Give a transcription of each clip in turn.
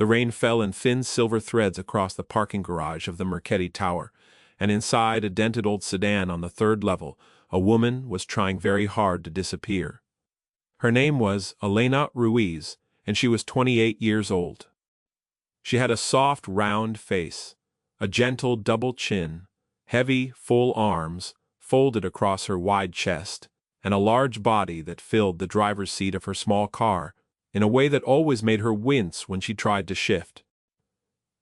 The rain fell in thin silver threads across the parking garage of the Marchetti Tower, and inside a dented old sedan on the third level, a woman was trying very hard to disappear. Her name was Elena Ruiz, and she was 28 years old. She had a soft, round face, a gentle double chin, heavy, full arms folded across her wide chest, and a large body that filled the driver's seat of her small car in a way that always made her wince when she tried to shift.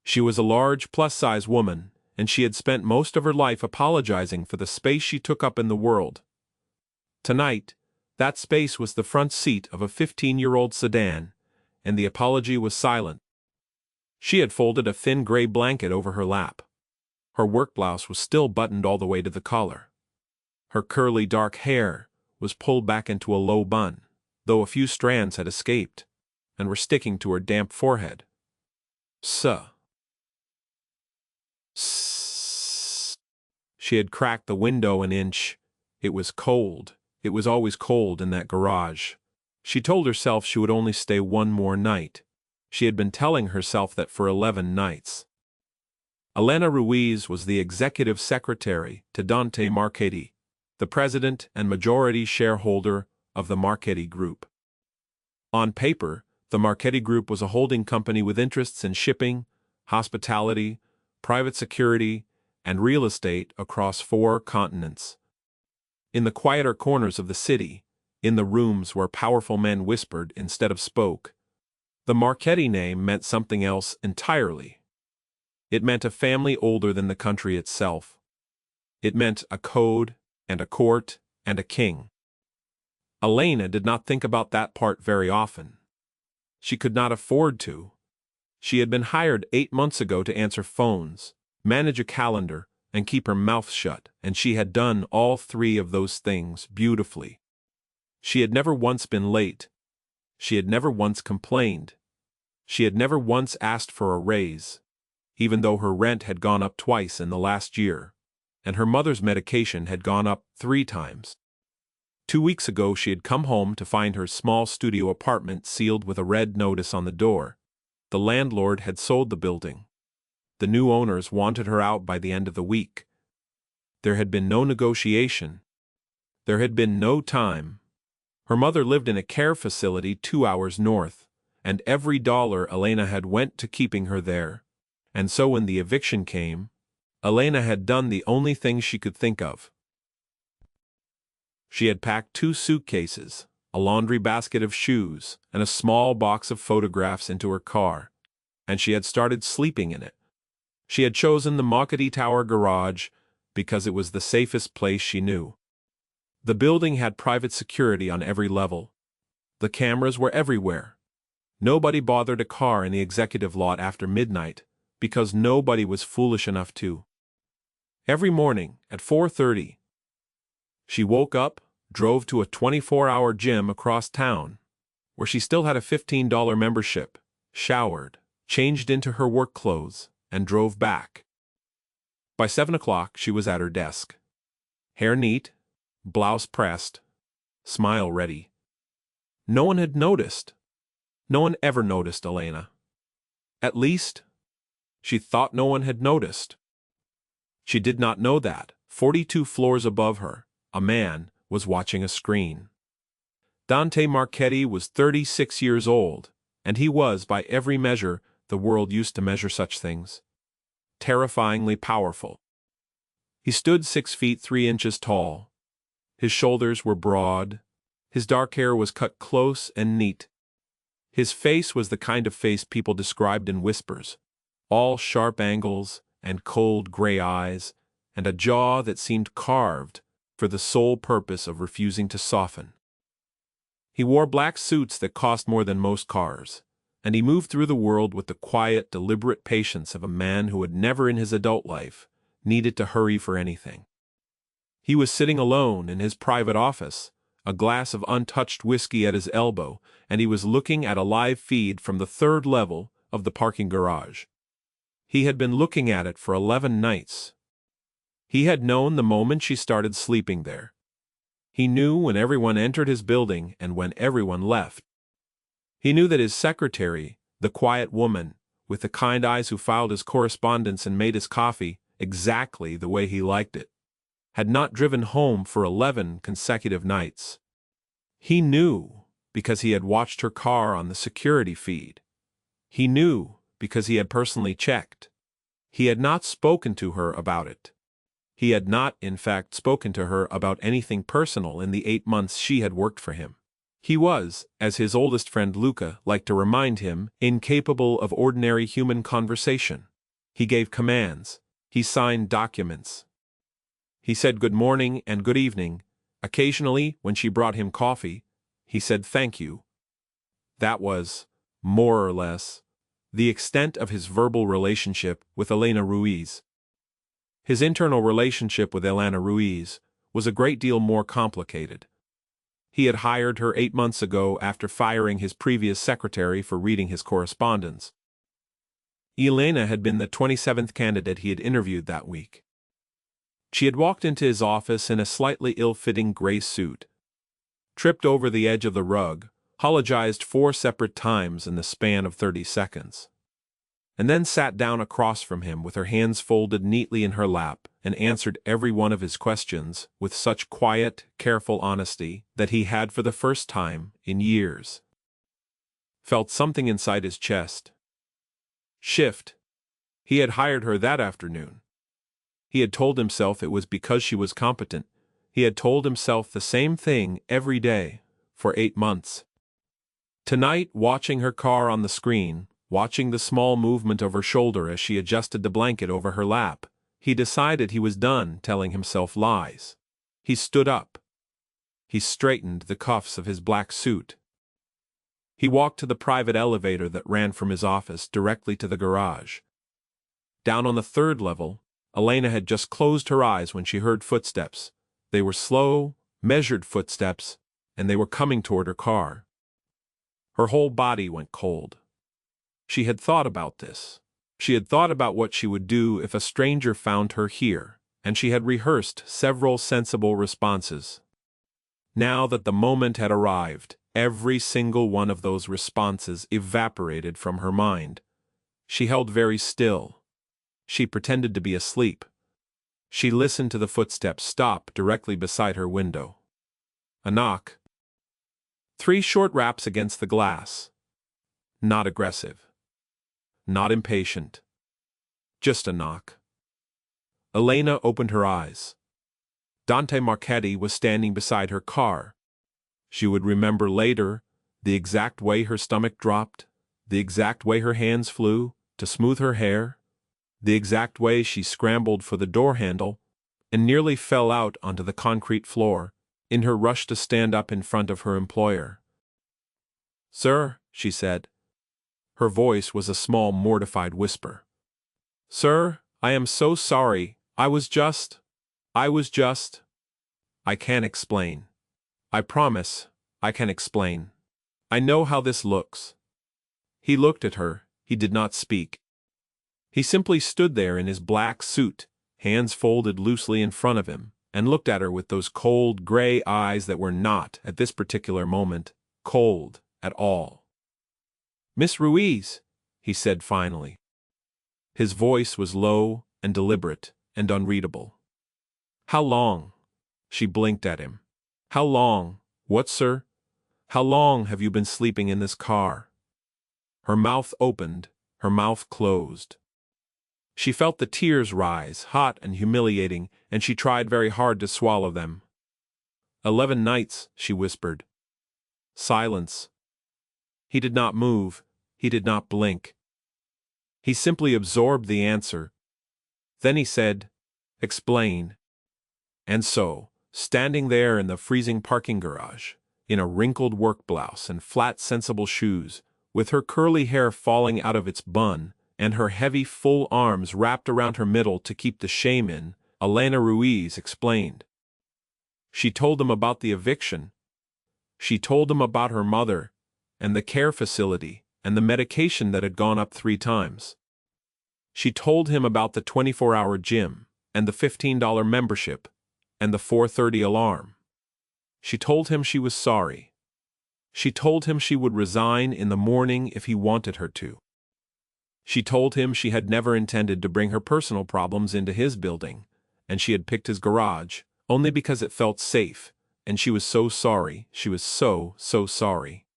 She was a large, plus-size woman, and she had spent most of her life apologizing for the space she took up in the world. Tonight, that space was the front seat of a 15-year-old sedan, and the apology was silent. She had folded a thin gray blanket over her lap. Her work blouse was still buttoned all the way to the collar. Her curly dark hair was pulled back into a low bun, though a few strands had escaped and were sticking to her damp forehead. She had cracked the window an inch. It was cold. It was always cold in that garage. She told herself she would only stay one more night. She had been telling herself that for 11 nights. Elena Ruiz was the executive secretary to Dante Marchetti, the president and majority shareholder of the Marchetti Group. On paper, the Marchetti Group was a holding company with interests in shipping, hospitality, private security, and real estate across 4 continents. In the quieter corners of the city, in the rooms where powerful men whispered instead of spoke, the Marchetti name meant something else entirely. It meant a family older than the country itself. It meant a code, and a court, and a king. Elena did not think about that part very often. She could not afford to. She had been hired 8 months ago to answer phones, manage a calendar, and keep her mouth shut, and she had done all 3 of those things beautifully. She had never once been late. She had never once complained. She had never once asked for a raise, even though her rent had gone up twice in the last year, and her mother's medication had gone up 3 times. 2 weeks ago she had come home to find her small studio apartment sealed with a red notice on the door. The landlord had sold the building. The new owners wanted her out by the end of the week. There had been no negotiation. There had been no time. Her mother lived in a care facility 2 hours north, and every dollar Elena had went to keeping her there. And so when the eviction came, Elena had done the only thing she could think of. She had packed 2 suitcases, a laundry basket of shoes, and a small box of photographs into her car, and she had started sleeping in it. She had chosen the Marchetti Tower garage because it was the safest place she knew. The building had private security on every level. The cameras were everywhere. Nobody bothered a car in the executive lot after midnight, because nobody was foolish enough to. Every morning at 4:30, she woke up, drove to a 24-hour gym across town, where she still had a $15 membership, showered, changed into her work clothes, and drove back. By 7 o'clock she was at her desk. Hair neat, blouse pressed, smile ready. No one had noticed. No one ever noticed Elena. At least, she thought no one had noticed. She did not know that, 42 floors above her, a man was watching a screen. Dante Marchetti was 36 years old, and he was, by every measure the world used to measure such things, terrifyingly powerful. He stood 6 feet 3 inches tall. His shoulders were broad. His dark hair was cut close and neat. His face was the kind of face people described in whispers, all sharp angles and cold gray eyes, and a jaw that seemed carved for the sole purpose of refusing to soften. He wore black suits that cost more than most cars, and he moved through the world with the quiet, deliberate patience of a man who had never in his adult life needed to hurry for anything. He was sitting alone in his private office, a glass of untouched whiskey at his elbow, and he was looking at a live feed from the 3rd level of the parking garage. He had been looking at it for 11 nights. He had known the moment she started sleeping there. He knew when everyone entered his building and when everyone left. He knew that his secretary, the quiet woman, with the kind eyes who filed his correspondence and made his coffee exactly the way he liked it, had not driven home for 11 consecutive nights. He knew because he had watched her car on the security feed. He knew because he had personally checked. He had not spoken to her about it. He had not, in fact, spoken to her about anything personal in the 8 months she had worked for him. He was, as his oldest friend Luca liked to remind him, incapable of ordinary human conversation. He gave commands. He signed documents. He said good morning and good evening. Occasionally, when she brought him coffee, he said thank you. That was, more or less, the extent of his verbal relationship with Elena Ruiz. His internal relationship with Elena Ruiz was a great deal more complicated. He had hired her 8 months ago after firing his previous secretary for reading his correspondence. Elena had been the 27th candidate he had interviewed that week. She had walked into his office in a slightly ill-fitting gray suit, tripped over the edge of the rug, apologized 4 separate times in the span of 30 seconds, and then sat down across from him with her hands folded neatly in her lap and answered every one of his questions with such quiet, careful honesty that he had for the first time in years felt something inside his chest shift. He had hired her that afternoon. He had told himself it was because she was competent. He had told himself the same thing every day for 8 months. Tonight, watching her car on the screen, watching the small movement of her shoulder as she adjusted the blanket over her lap, he decided he was done telling himself lies. He stood up. He straightened the cuffs of his black suit. He walked to the private elevator that ran from his office directly to the garage. Down on the 3rd level, Elena had just closed her eyes when she heard footsteps. They were slow, measured footsteps, and they were coming toward her car. Her whole body went cold. She had thought about this. She had thought about what she would do if a stranger found her here, and she had rehearsed several sensible responses. Now that the moment had arrived, every single one of those responses evaporated from her mind. She held very still. She pretended to be asleep. She listened to the footsteps stop directly beside her window. A knock. 3 short raps against the glass. Not aggressive. Not impatient. Just a knock. Elena opened her eyes. Dante Marchetti was standing beside her car. She would remember later the exact way her stomach dropped, the exact way her hands flew to smooth her hair, the exact way she scrambled for the door handle and nearly fell out onto the concrete floor in her rush to stand up in front of her employer. "Sir," she said. Her voice was a small, mortified whisper. "Sir, I am so sorry. I was just. I can't explain. I promise, I can explain. I know how this looks." He looked at her. He did not speak. He simply stood there in his black suit, hands folded loosely in front of him, and looked at her with those cold, gray eyes that were not, at this particular moment, cold at all. "Miss Ruiz," he said finally. His voice was low and deliberate and unreadable. "How long?" She blinked at him. "How long? What, sir? How long have you been sleeping in this car?" Her mouth opened, her mouth closed. She felt the tears rise, hot and humiliating, and she tried very hard to swallow them. 11 nights, she whispered. Silence. He did not move. He did not blink. He simply absorbed the answer. Then he said, "Explain." And so, standing there in the freezing parking garage, in a wrinkled work blouse and flat sensible shoes, with her curly hair falling out of its bun, and her heavy full arms wrapped around her middle to keep the shame in, Elena Ruiz explained. She told him about the eviction. She told him about her mother, and the care facility, and the medication that had gone up 3 times. She told him about the 24-hour gym, and the $15 membership, and the 4:30 alarm. She told him she was sorry. She told him she would resign in the morning if he wanted her to. She told him she had never intended to bring her personal problems into his building, and she had picked his garage only because it felt safe, and she was so sorry, she was so sorry.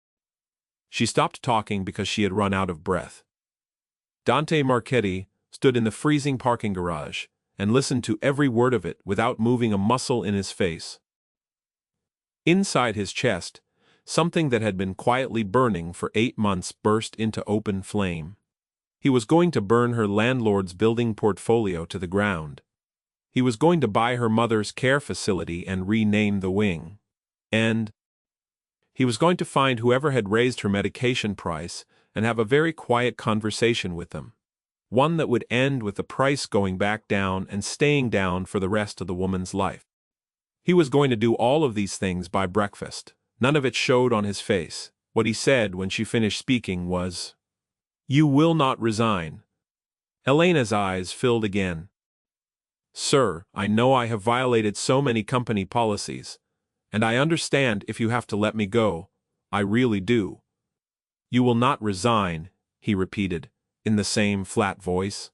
She stopped talking because she had run out of breath. Dante Marchetti stood in the freezing parking garage and listened to every word of it without moving a muscle in his face. Inside his chest, something that had been quietly burning for 8 months burst into open flame. He was going to burn her landlord's building portfolio to the ground. He was going to buy her mother's care facility and rename the wing. And he was going to find whoever had raised her medication price and have a very quiet conversation with them. One that would end with the price going back down and staying down for the rest of the woman's life. He was going to do all of these things by breakfast. None of it showed on his face. What he said when she finished speaking was, "You will not resign." Elena's eyes filled again. "Sir, I know I have violated so many company policies, and I understand if you have to let me go. I really do." "You will not resign," he repeated, in the same flat voice.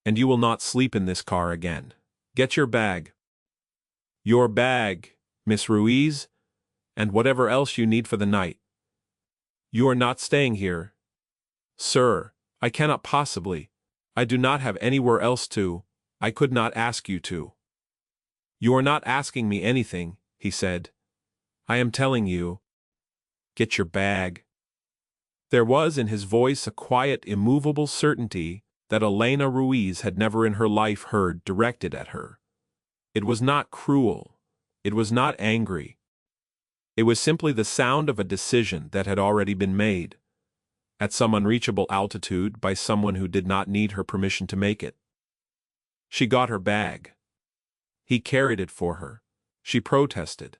"And you will not sleep in this car again. Get your bag." "Your bag, Miss Ruiz, and whatever else you need for the night." "You are not staying here." "Sir, I cannot possibly. I do not have anywhere else to. I could not ask you to." "You are not asking me anything," he said. "I am telling you. Get your bag." There was in his voice a quiet, immovable certainty that Elena Ruiz had never in her life heard directed at her. It was not cruel. It was not angry. It was simply the sound of a decision that had already been made, at some unreachable altitude by someone who did not need her permission to make it. She got her bag. He carried it for her. She protested.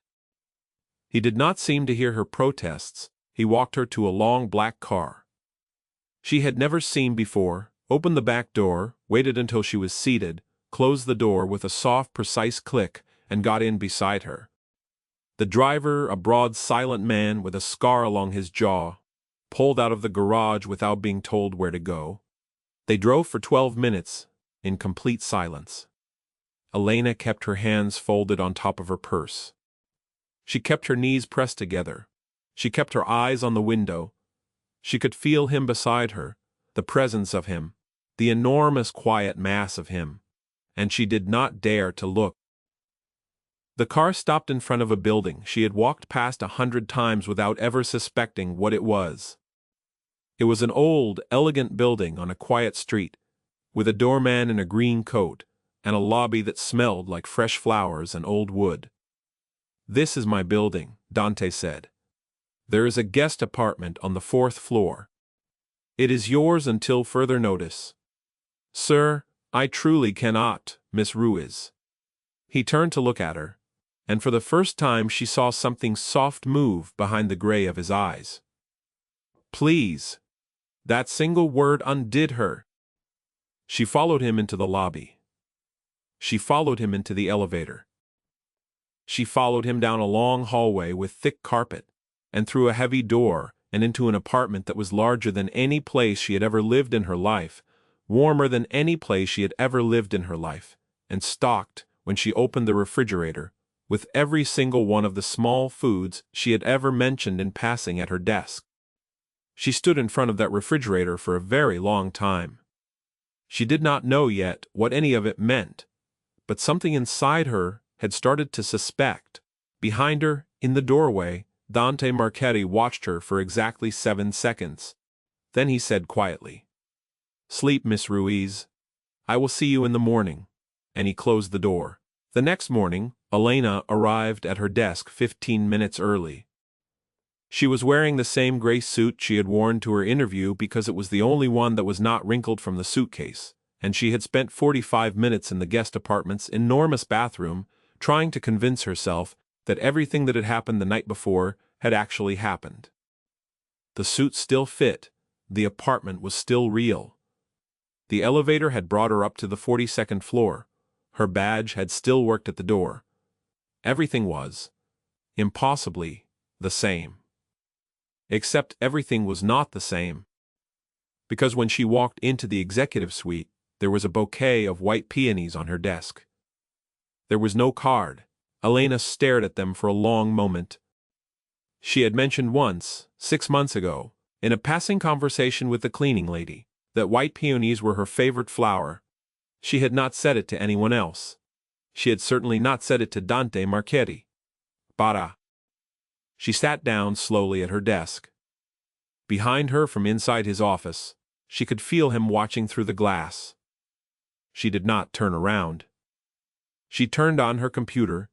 He did not seem to hear her protests. He walked her to a long black car she had never seen before, opened the back door, waited until she was seated, closed the door with a soft, precise click, and got in beside her. The driver, a broad, silent man with a scar along his jaw, pulled out of the garage without being told where to go. They drove for 12 minutes, in complete silence. Elena kept her hands folded on top of her purse. She kept her knees pressed together. She kept her eyes on the window. She could feel him beside her, the presence of him, the enormous quiet mass of him, and she did not dare to look. The car stopped in front of a building she had walked past 100 times without ever suspecting what it was. It was an old, elegant building on a quiet street, with a doorman in a green coat, and a lobby that smelled like fresh flowers and old wood. "This is my building," Dante said. "There is a guest apartment on the 4th floor. It is yours until further notice." "Sir, I truly cannot, Miss Ruiz." He turned to look at her, and for the first time she saw something soft move behind the gray of his eyes. "Please." That single word undid her. She followed him into the lobby. She followed him into the elevator. She followed him down a long hallway with thick carpet, and through a heavy door, and into an apartment that was larger than any place she had ever lived in her life, warmer than any place she had ever lived in her life, and stocked, when she opened the refrigerator, with every single one of the small foods she had ever mentioned in passing at her desk. She stood in front of that refrigerator for a very long time. She did not know yet what any of it meant, but something inside her had started to suspect. Behind her, in the doorway, Dante Marchetti watched her for exactly 7 seconds. Then he said quietly, "Sleep, Miss Ruiz. I will see you in the morning," and he closed the door. The next morning, Elena arrived at her desk 15 minutes early. She was wearing the same gray suit she had worn to her interview because it was the only one that was not wrinkled from the suitcase, and she had spent 45 minutes in the guest apartment's enormous bathroom trying to convince herself that everything that had happened the night before had actually happened. The suit still fit, the apartment was still real. The elevator had brought her up to the 42nd floor. Her badge had still worked at the door. Everything was, impossibly, the same. Except everything was not the same. because when she walked into the executive suite, there was a bouquet of white peonies on her desk. There was no card. Elena stared at them for a long moment. She had mentioned once, 6 months ago, in a passing conversation with the cleaning lady, that white peonies were her favorite flower. She had not said it to anyone else. She had certainly not said it to Dante Marchetti. Bara. She sat down slowly at her desk. Behind her, from inside his office, she could feel him watching through the glass. She did not turn around. She turned on her computer,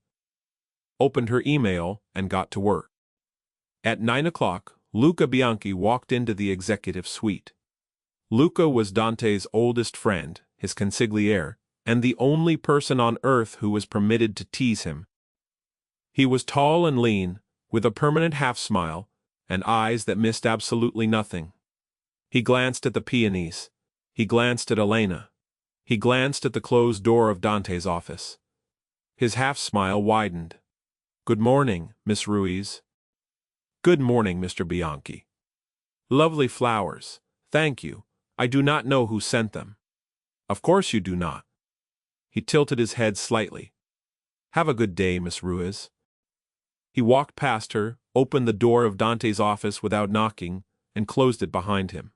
opened her email, and got to work. At 9 o'clock, Luca Bianchi walked into the executive suite. Luca was Dante's oldest friend, his consigliere, and the only person on earth who was permitted to tease him. He was tall and lean, with a permanent half-smile, and eyes that missed absolutely nothing. He glanced at the peonies. He glanced at Elena. He glanced at the closed door of Dante's office. His half-smile widened. "Good morning, Miss Ruiz." "Good morning, Mr. Bianchi." "Lovely flowers. Thank you. I do not know who sent them." "Of course you do not." He tilted his head slightly. "Have a good day, Miss Ruiz." He walked past her, opened the door of Dante's office without knocking, and closed it behind him.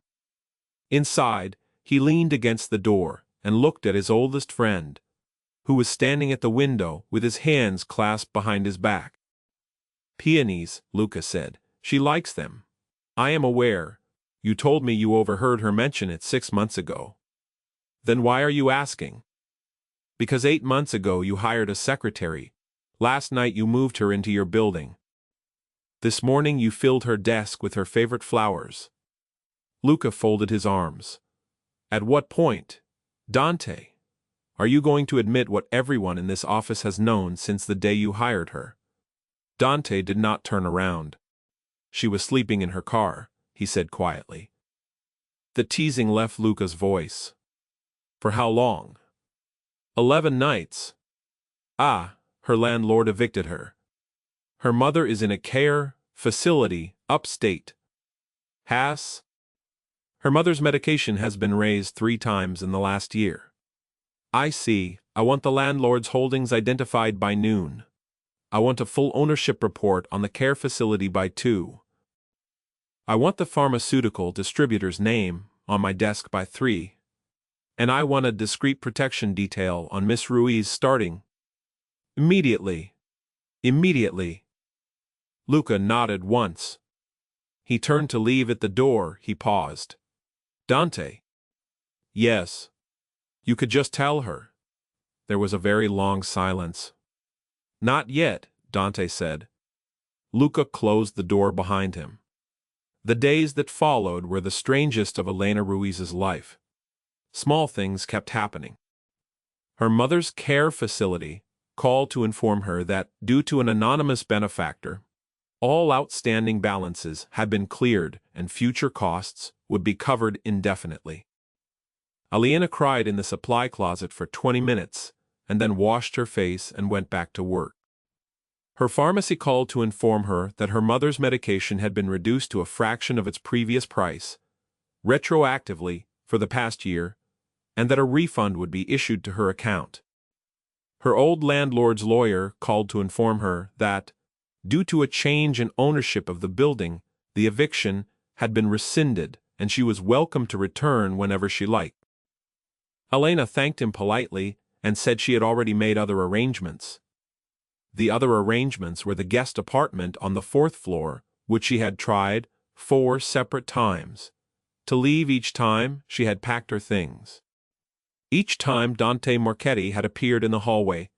Inside, he leaned against the door and looked at his oldest friend, who was standing at the window with his hands clasped behind his back. "Peonies," Luca said. "She likes them. I am aware. You told me you overheard her mention it 6 months ago." "Then why are you asking?" "Because 8 months ago you hired a secretary. Last night you moved her into your building. This morning you filled her desk with her favorite flowers." Luca folded his arms. "At what point? Dante, are you going to admit what everyone in this office has known since the day you hired her?" Dante did not turn around. "She was sleeping in her car," he said quietly. The teasing left Luca's voice. "For how long?" 11 nights. "Ah, her landlord evicted her. Her mother is in a care facility upstate." "Has?" "Her mother's medication has been raised 3 times in the last year." "I see. I want the landlord's holdings identified by noon. I want a full ownership report on the care facility by 2. I want the pharmaceutical distributor's name on my desk by 3. And I want a discreet protection detail on Miss Ruiz starting immediately." "Immediately." Luca nodded once. He turned to leave at the door. He paused. "Dante." "Yes." "You could just tell her." There was a very long silence. "Not yet," Dante said. Luca closed the door behind him. The days that followed were the strangest of Elena Ruiz's life. Small things kept happening. Her mother's care facility called to inform her that, due to an anonymous benefactor, all outstanding balances had been cleared and future costs would be covered indefinitely. Elena cried in the supply closet for 20 minutes and then washed her face and went back to work. Her pharmacy called to inform her that her mother's medication had been reduced to a fraction of its previous price, retroactively, for the past year, and that a refund would be issued to her account. Her old landlord's lawyer called to inform her that, due to a change in ownership of the building, the eviction had been rescinded and she was welcome to return whenever she liked. Elena thanked him politely and said she had already made other arrangements. The other arrangements were the guest apartment on the 4th floor, which she had tried 4 separate times. To leave each time, she had packed her things. Each time Dante Marchetti had appeared in the hallway,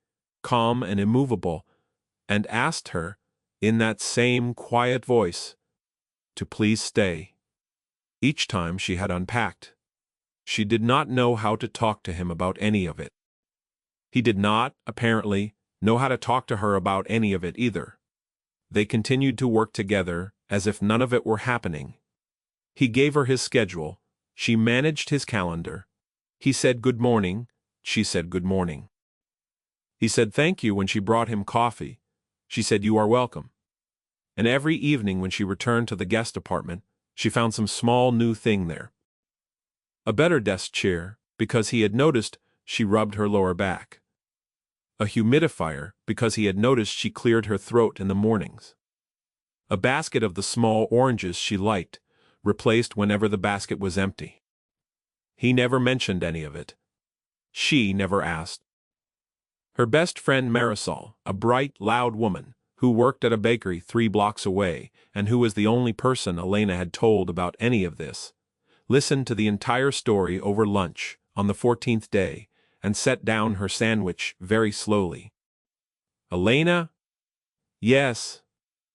calm and immovable, and asked her, in that same quiet voice, to please stay. Each time she had unpacked. She did not know how to talk to him about any of it. He did not, apparently, know how to talk to her about any of it either. They continued to work together as if none of it were happening. He gave her his schedule. She managed his calendar. He said good morning. She said good morning. He said thank you when she brought him coffee. She said you are welcome. And every evening when she returned to the guest apartment, she found some small new thing there. A better desk chair, because he had noticed she rubbed her lower back. A humidifier, because he had noticed she cleared her throat in the mornings. A basket of the small oranges she liked, replaced whenever the basket was empty. He never mentioned any of it. She never asked. Her best friend Marisol, a bright, loud woman, who worked at a bakery 3 blocks away, and who was the only person Elena had told about any of this, listened to the entire story over lunch on the 14th day, and set down her sandwich very slowly. Elena? Yes.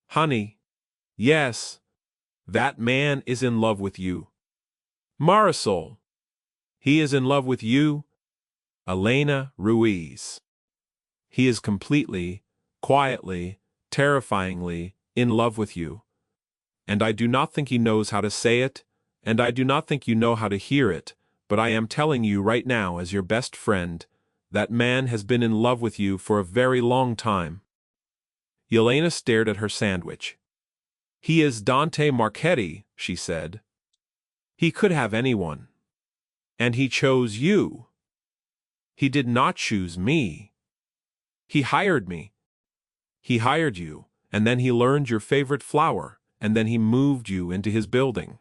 Honey? Yes. That man is in love with you. Marisol? He is in love with you? Elena Ruiz. He is completely, quietly, terrifyingly in love with you. And I do not think he knows how to say it, and I do not think you know how to hear it, but I am telling you right now as your best friend, that man has been in love with you for a very long time. Elena stared at her sandwich. He is Dante Marchetti, she said. He could have anyone. And he chose you. He did not choose me. He hired me. He hired you, and then he learned your favorite flower, and then he moved you into his building.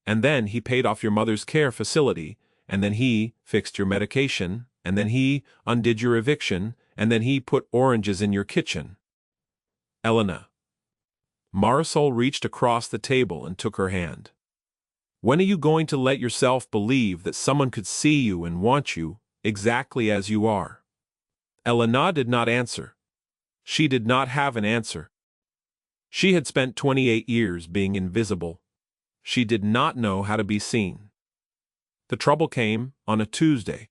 And then he paid off your mother's care facility, and then he fixed your medication, and then he undid your eviction, and then he put oranges in your kitchen. Elena. Marisol reached across the table and took her hand. When are you going to let yourself believe that someone could see you and want you exactly as you are? Elena did not answer. She did not have an answer. She had spent 28 years being invisible. She did not know how to be seen. The trouble came on a Tuesday.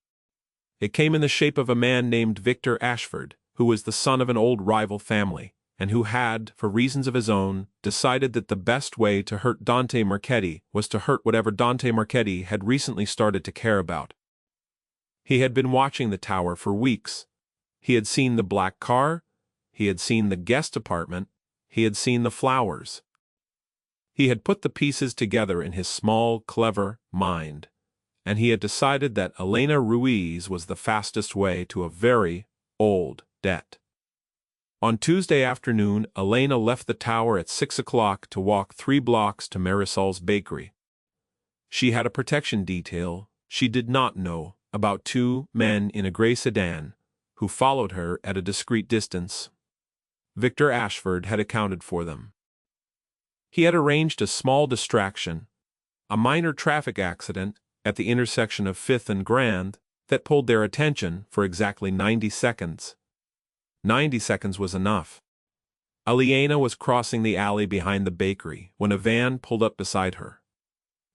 It came in the shape of a man named Victor Ashford, who was the son of an old rival family, and who had, for reasons of his own, decided that the best way to hurt Dante Marchetti was to hurt whatever Dante Marchetti had recently started to care about. He had been watching the tower for weeks. He had seen the black car, he had seen the guest apartment, he had seen the flowers. He had put the pieces together in his small, clever mind, and he had decided that Elena Ruiz was the fastest way to a very old debt. On Tuesday afternoon, Elena left the tower at 6 o'clock to walk 3 blocks to Marisol's bakery. She had a protection detail. She did not know about 2 men in a gray sedan, who followed her at a discreet distance. Victor Ashford had accounted for them. He had arranged a small distraction, a minor traffic accident at the intersection of 5th and Grand, that pulled their attention for exactly 90 seconds. 90 seconds was enough. Elena was crossing the alley behind the bakery when a van pulled up beside her.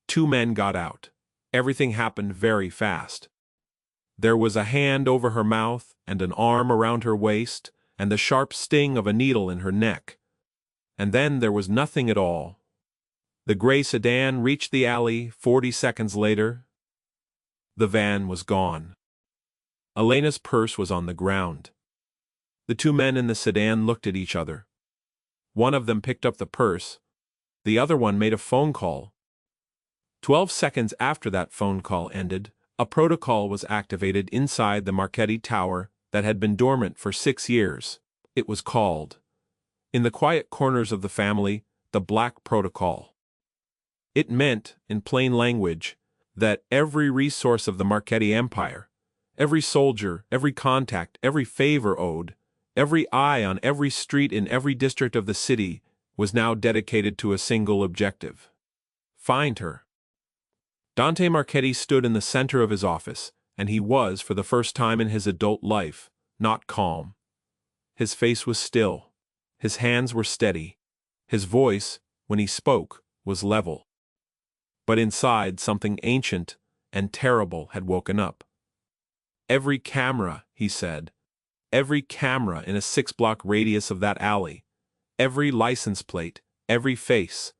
2 men got out. Everything happened very fast. There was a hand over her mouth and an arm around her waist and the sharp sting of a needle in her neck. And then there was nothing at all. The gray sedan reached the alley 40 seconds later. The van was gone. Elena's purse was on the ground. The 2 men in the sedan looked at each other. One of them picked up the purse. The other one made a phone call. 12 seconds after that phone call ended, a protocol was activated inside the Marchetti Tower that had been dormant for 6 years. It was called, in the quiet corners of the family, the Black Protocol. It meant, in plain language, that every resource of the Marchetti Empire, every soldier, every contact, every favor owed, every eye on every street in every district of the city was now dedicated to a single objective: find her. Dante Marchetti stood in the center of his office, and he was, for the first time in his adult life, not calm. His face was still. His hands were steady. His voice, when he spoke, was level. But inside, something ancient and terrible had woken up. Every camera, he said, every camera in a 6-block radius of that alley, every license plate, every face.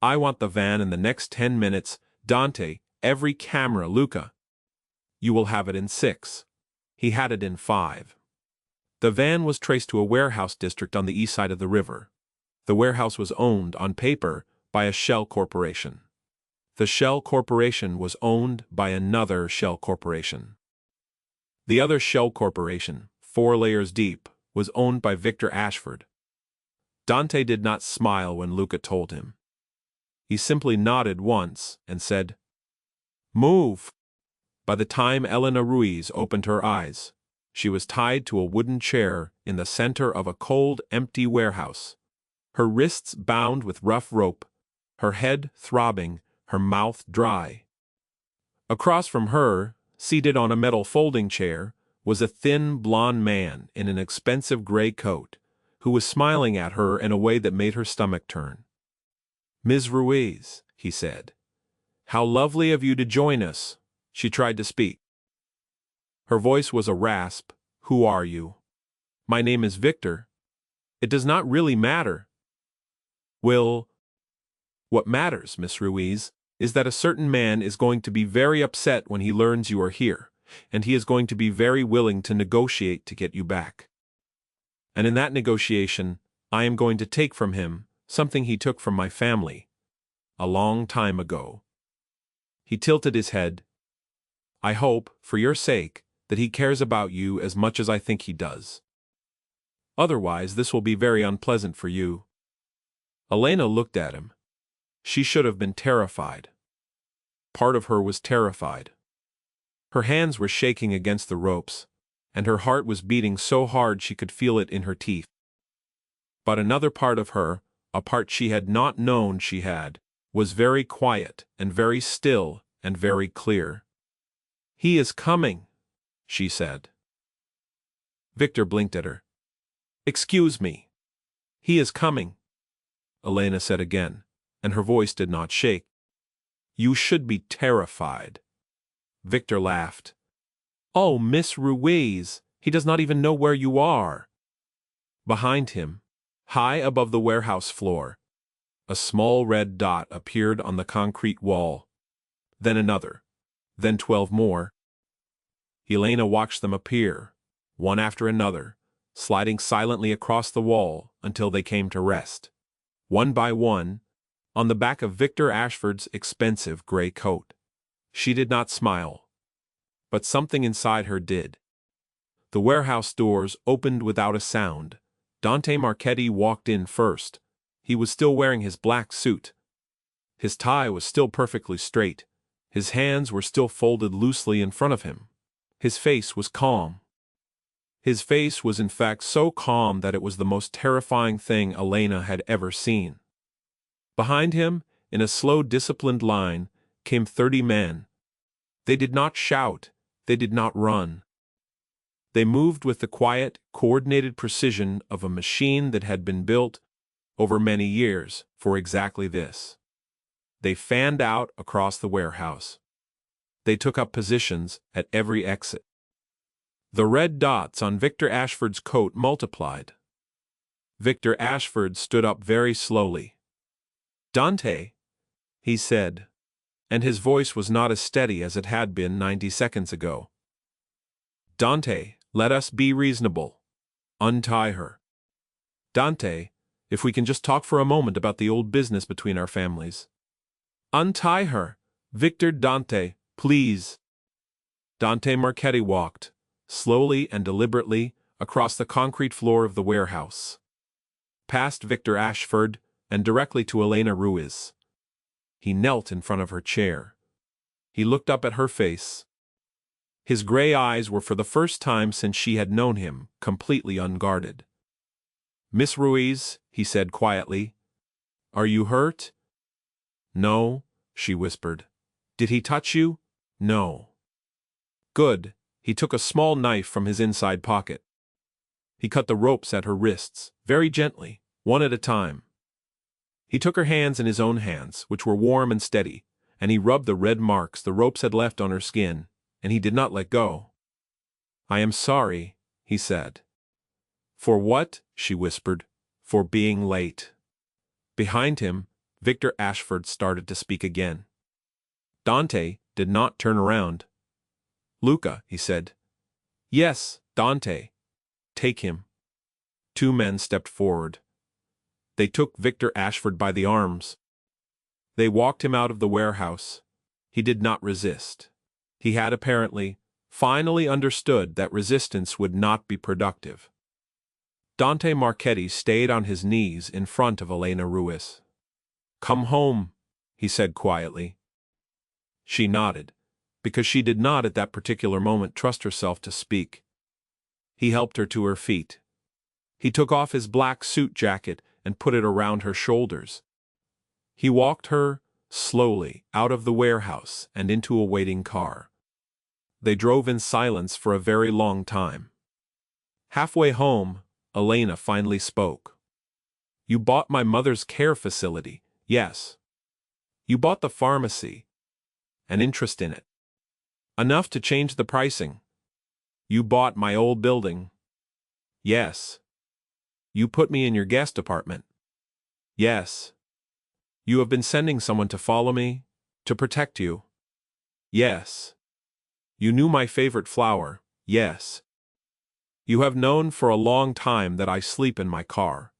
I want the van in the next 10 minutes, Dante, every camera, Luca. You will have it in 6. He had it in 5. The van was traced to a warehouse district on the east side of the river. The warehouse was owned, on paper, by a shell corporation. The Shell Corporation was owned by another Shell Corporation. The other Shell Corporation, 4 layers deep, was owned by Victor Ashford. Dante did not smile when Luca told him. He simply nodded once and said, "Move." By the time Elena Ruiz opened her eyes, she was tied to a wooden chair in the center of a cold, empty warehouse, her wrists bound with rough rope, her head throbbing, her mouth dry. Across from her, seated on a metal folding chair, was a thin, blond man in an expensive gray coat, who was smiling at her in a way that made her stomach turn. "Ms. Ruiz," he said, "how lovely of you to join us." She tried to speak. Her voice was a rasp. "Who are you?" "My name is Victor." "It does not really matter." "Will, what matters, Miss Ruiz, is that a certain man is going to be very upset when he learns you are here, and he is going to be very willing to negotiate to get you back. And in that negotiation, I am going to take from him something he took from my family a long time ago." He tilted his head. "I hope, for your sake, that he cares about you as much as I think he does. Otherwise, this will be very unpleasant for you." Elena looked at him. She should have been terrified. Part of her was terrified. Her hands were shaking against the ropes, and her heart was beating so hard she could feel it in her teeth. But another part of her, a part she had not known she had, was very quiet and very still and very clear. "He is coming," she said. Victor blinked at her. "Excuse me. He is coming," Elena said again, and her voice did not shake. "You should be terrified." Victor laughed. "Oh, Miss Ruiz, he does not even know where you are." Behind him, high above the warehouse floor, a small red dot appeared on the concrete wall. Then another. Then 12 more. Elena watched them appear, one after another, sliding silently across the wall until they came to rest, one by one, on the back of Victor Ashford's expensive gray coat. She did not smile. But something inside her did. The warehouse doors opened without a sound. Dante Marchetti walked in first. He was still wearing his black suit. His tie was still perfectly straight. His hands were still folded loosely in front of him. His face was calm. His face was in fact so calm that it was the most terrifying thing Elena had ever seen. Behind him, in a slow, disciplined line, came 30 men. They did not shout. They did not run. They moved with the quiet, coordinated precision of a machine that had been built over many years for exactly this. They fanned out across the warehouse. They took up positions at every exit. The red dots on Victor Ashford's coat multiplied. Victor Ashford stood up very slowly. "Dante," he said, and his voice was not as steady as it had been 90 seconds ago. "Dante, let us be reasonable. Untie her. Dante, if we can just talk for a moment about the old business between our families. Untie her, Victor. Dante, please." Dante Marchetti walked, slowly and deliberately, across the concrete floor of the warehouse, past Victor Ashford and directly to Elena Ruiz. He knelt in front of her chair. He looked up at her face. His gray eyes were for the first time since she had known him completely unguarded. "Miss Ruiz," he said quietly, "are you hurt?" "No," she whispered. "Did he touch you?" "No." "Good." He took a small knife from his inside pocket. He cut the ropes at her wrists, very gently, one at a time. He took her hands in his own hands, which were warm and steady, and he rubbed the red marks the ropes had left on her skin, and he did not let go. "I am sorry," he said. "For what?" she whispered. "For being late." Behind him, Victor Ashford started to speak again. Dante did not turn around. "Luca," he said. "Yes, Dante. Take him." 2 men stepped forward. They took Victor Ashford by the arms. They walked him out of the warehouse. He did not resist. He had apparently, finally understood that resistance would not be productive. Dante Marchetti stayed on his knees in front of Elena Ruiz. "Come home," he said quietly. She nodded, because she did not at that particular moment trust herself to speak. He helped her to her feet. He took off his black suit jacket and put it around her shoulders. He walked her, slowly, out of the warehouse and into a waiting car. They drove in silence for a very long time. Halfway home, Elena finally spoke. "You bought my mother's care facility, yes. You bought the pharmacy. An interest in it. Enough to change the pricing. You bought my old building. Yes. You put me in your guest apartment. Yes. You have been sending someone to follow me, to protect you. Yes. You knew my favorite flower, yes. You have known for a long time that I sleep in my car.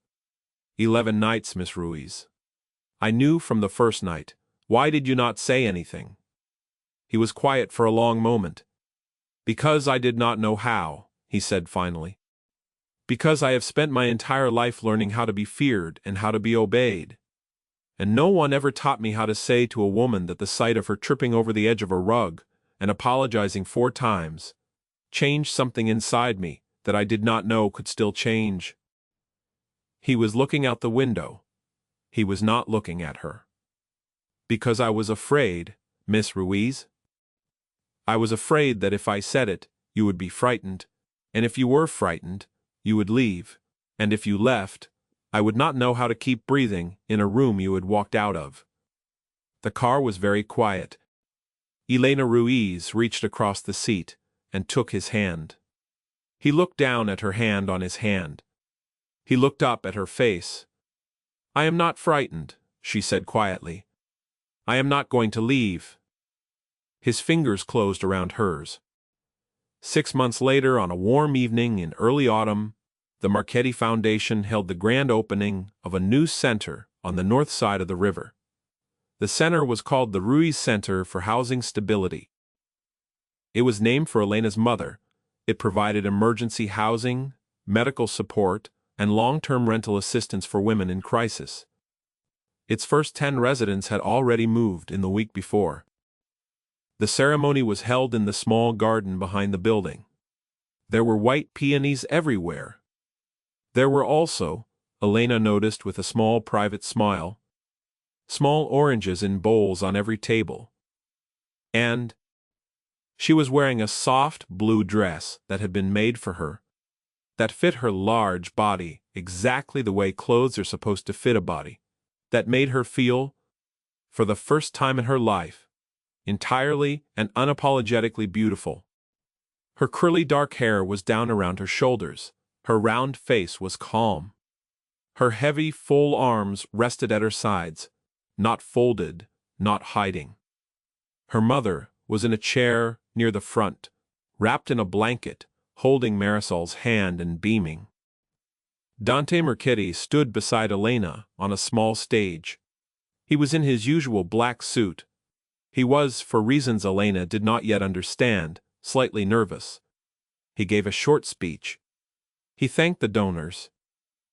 11 nights, Miss Ruiz. I knew from the first night. Why did you not say anything?" He was quiet for a long moment. "Because I did not know how," he said finally. "Because I have spent my entire life learning how to be feared and how to be obeyed. And no one ever taught me how to say to a woman that the sight of her tripping over the edge of a rug and apologizing 4 times changed something inside me that I did not know could still change." He was looking out the window. He was not looking at her. "Because I was afraid, Miss Ruiz. I was afraid that if I said it, you would be frightened, and if you were frightened, you would leave, and if you left, I would not know how to keep breathing in a room you had walked out of." The car was very quiet. Elena Ruiz reached across the seat and took his hand. He looked down at her hand on his hand. He looked up at her face. "I am not frightened," she said quietly. "I am not going to leave." His fingers closed around hers. 6 months later, on a warm evening in early autumn, the Marchetti Foundation held the grand opening of a new center on the north side of the river. The center was called the Ruiz Center for Housing Stability. It was named for Elena's mother. It provided emergency housing, medical support, and long-term rental assistance for women in crisis. Its first 10 residents had already moved in the week before. The ceremony was held in the small garden behind the building. There were white peonies everywhere. There were also, Elena noticed with a small private smile, small oranges in bowls on every table. And she was wearing a soft blue dress that had been made for her, that fit her large body exactly the way clothes are supposed to fit a body, that made her feel, for the first time in her life, entirely and unapologetically beautiful. Her curly dark hair was down around her shoulders. Her round face was calm. Her heavy, full arms rested at her sides, not folded, not hiding. Her mother was in a chair near the front, wrapped in a blanket, holding Marisol's hand and beaming. Dante Marchetti stood beside Elena on a small stage. He was in his usual black suit. He was, for reasons Elena did not yet understand, slightly nervous. He gave a short speech. He thanked the donors.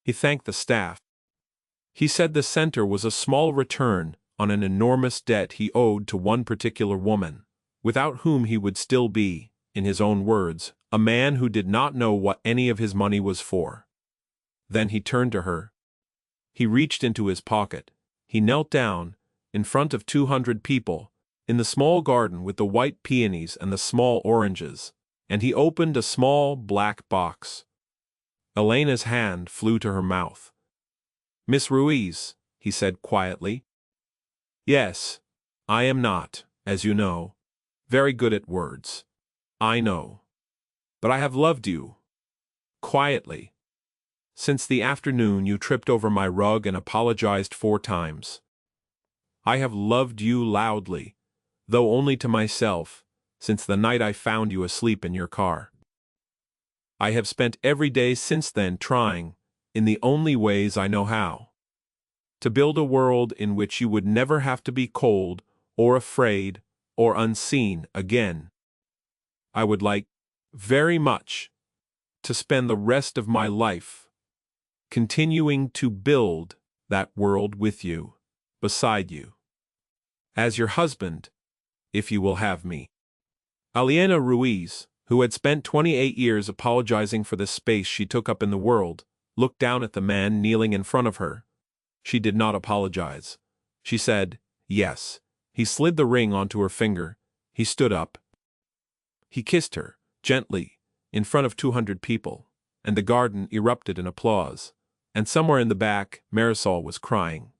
He thanked the staff. He said the center was a small return on an enormous debt he owed to one particular woman, without whom he would still be, in his own words, a man who did not know what any of his money was for. Then he turned to her. He reached into his pocket. He knelt down, in front of 200 people, in the small garden with the white peonies and the small oranges, and he opened a small black box. Elena's hand flew to her mouth. "Miss Ruiz," he said quietly. "Yes, I am not, as you know, very good at words. I know. But I have loved you. Quietly. Since the afternoon you tripped over my rug and apologized 4 times. I have loved you loudly, though only to myself, since the night I found you asleep in your car. I have spent every day since then trying, in the only ways I know how. To build a world in which you would never have to be cold, or afraid, or unseen again. I would like, very much, to spend the rest of my life continuing to build that world with you, beside you. As your husband, if you will have me. Aliena Ruiz, who had spent 28 years apologizing for the space she took up in the world, looked down at the man kneeling in front of her. She did not apologize. She said, yes. He slid the ring onto her finger. He stood up. He kissed her, gently, in front of 200 people, and the garden erupted in applause. And somewhere in the back, Marisol was crying.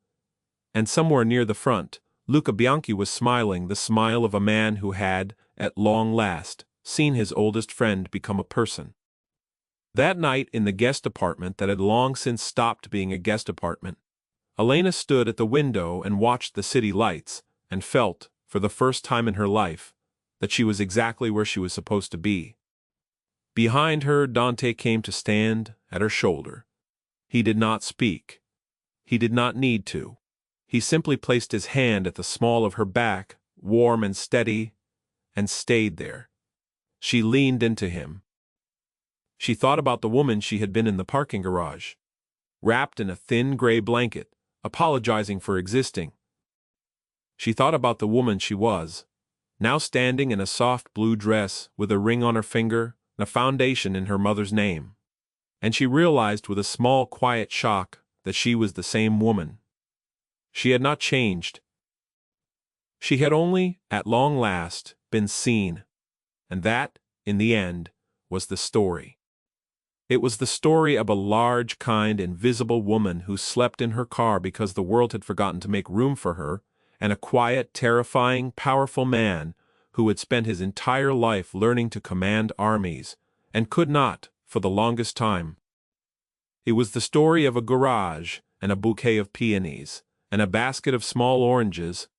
And somewhere near the front, Luca Bianchi was smiling the smile of a man who had, at long last, seen his oldest friend become a person. That night in the guest apartment that had long since stopped being a guest apartment, Elena stood at the window and watched the city lights, and felt, for the first time in her life, that she was exactly where she was supposed to be. Behind her, Dante came to stand at her shoulder. He did not speak. He did not need to. He simply placed his hand at the small of her back, warm and steady, and stayed there. She leaned into him. She thought about the woman she had been in the parking garage, wrapped in a thin gray blanket, apologizing for existing. She thought about the woman she was, now standing in a soft blue dress with a ring on her finger and a foundation in her mother's name. And she realized with a small quiet shock that she was the same woman. She had not changed. She had only, at long last, been seen. And that, in the end, was the story. It was the story of a large, kind, invisible woman who slept in her car because the world had forgotten to make room for her, and a quiet, terrifying, powerful man who had spent his entire life learning to command armies, and could not, for the longest time. It was the story of a garage, and a bouquet of peonies, and a basket of small oranges,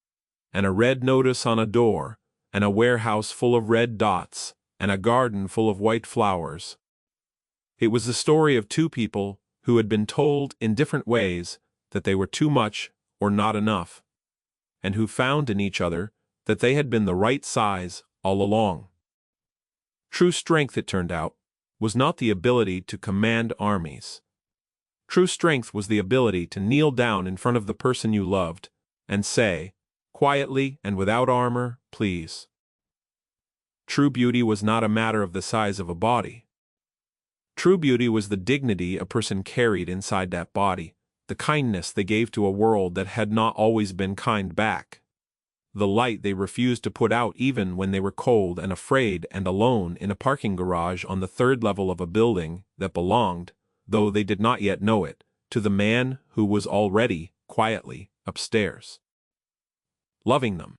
and a red notice on a door, and a warehouse full of red dots, and a garden full of white flowers. It was the story of two people who had been told in different ways that they were too much or not enough, and who found in each other that they had been the right size all along. True strength, it turned out, was not the ability to command armies. True strength was the ability to kneel down in front of the person you loved and say, quietly and without armor, please. True beauty was not a matter of the size of a body. True beauty was the dignity a person carried inside that body, the kindness they gave to a world that had not always been kind back, the light they refused to put out even when they were cold and afraid and alone in a parking garage on the third level of a building that belonged, though they did not yet know it, to the man who was already, quietly, upstairs. Loving them.